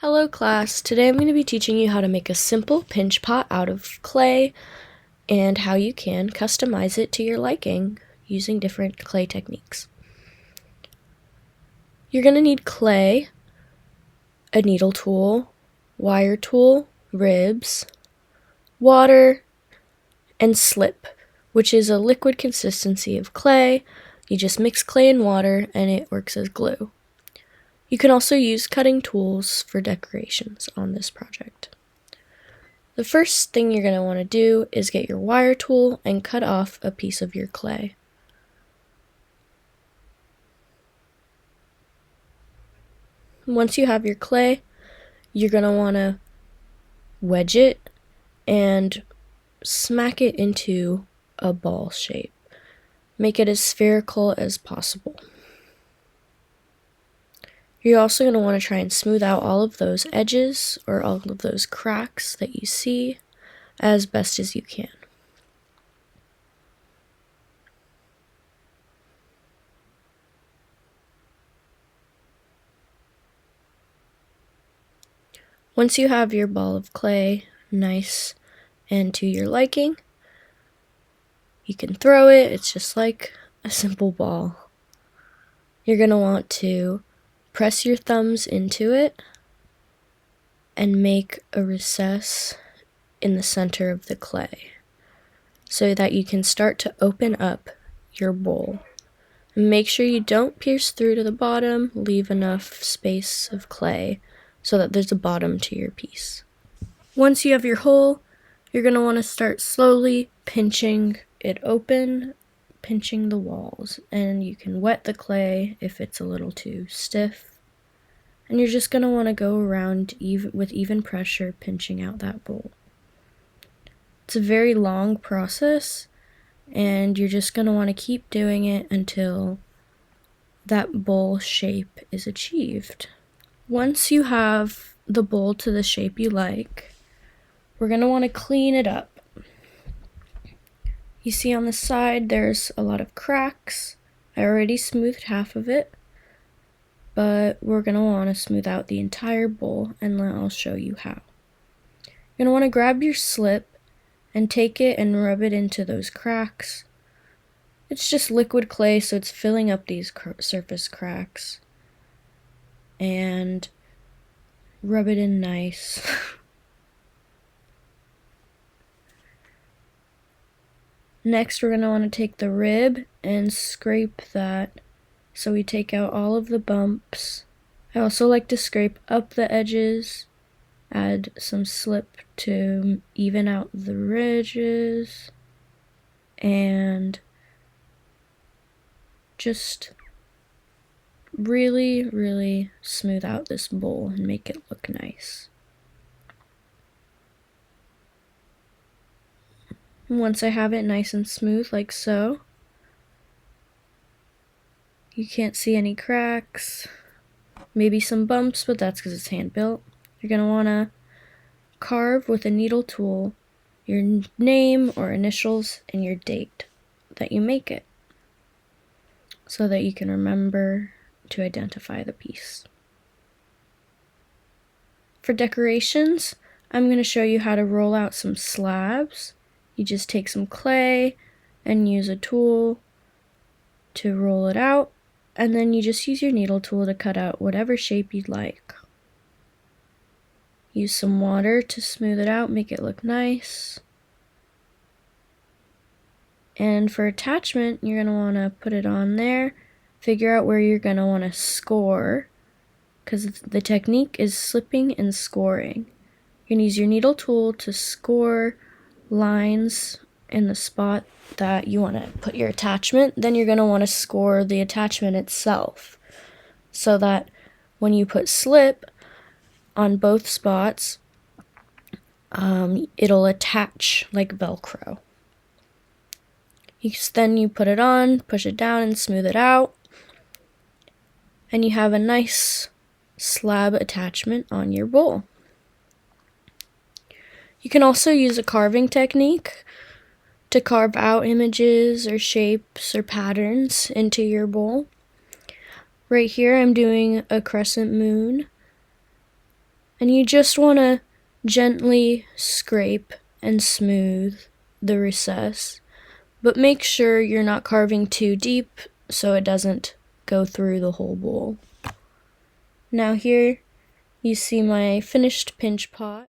Hello class, today I'm going to be teaching you how to make a simple pinch pot out of clay and how you can customize it to your liking using different clay techniques. You're going to need clay, a needle tool, wire tool, ribs, water, and slip, which is a liquid consistency of clay. You just mix clay and water and it works as glue. You can also use cutting tools for decorations on this project. The first thing you're going to want to do is get your wire tool and cut off a piece of your clay. Once you have your clay, you're going to want to wedge it and smack it into a ball shape. Make it as spherical as possible. You're also going to want to try and smooth out all of those edges or all of those cracks that you see as best as you can. Once you have your ball of clay nice and to your liking, you can throw it. It's just like a simple ball. You're going to want to press your thumbs into it and make a recess in the center of the clay so that you can start to open up your bowl. Make sure you don't pierce through to the bottom, leave enough space of clay so that there's a bottom to your piece. Once you have your hole, you're going to want to start slowly pinching it open, pinching the walls, and you can wet the clay if it's a little too stiff. And you're just going to want to go around with even pressure, pinching out that bowl. It's a very long process, and you're just going to want to keep doing it until that bowl shape is achieved. Once you have the bowl to the shape you like, we're going to want to clean it up. You see on the side there's a lot of cracks. I already smoothed half of it, but we're going to want to smooth out the entire bowl, and I'll show you how. You're going to want to grab your slip and take it and rub it into those cracks. It's just liquid clay, so it's filling up these surface cracks. And rub it in nice. Next, we're going to want to take the rib and scrape that so we take out all of the bumps. I also like to scrape up the edges, add some slip to even out the ridges, and just really smooth out this bowl and make it look nice. Once I have it nice and smooth like so, you can't see any cracks, maybe some bumps, but that's because it's hand built. You're going to want to carve with a needle tool your name or initials and your date that you make it so that you can remember to identify the piece. For decorations, I'm going to show you how to roll out some slabs. You just take some clay and use a tool to roll it out, and then you just use your needle tool to cut out whatever shape you'd like. Use some water to smooth it out, make it look nice. And for attachment, you're going to want to put it on there. Figure out where you're going to want to score, because the technique is slipping and scoring. You can use your needle tool to score lines in the spot that you want to put your attachment. Then you're going to want to score the attachment itself so that when you put slip on both spots, it'll attach like Velcro. Then you put it on, push it down, and smooth it out, and you have a nice slab attachment on your bowl. You can also use a carving technique to carve out images or shapes or patterns into your bowl. Right here I'm doing a crescent moon, And you just want to gently scrape and smooth the recess, but make sure you're not carving too deep so it doesn't go through the whole bowl. Now here you see my finished pinch pot.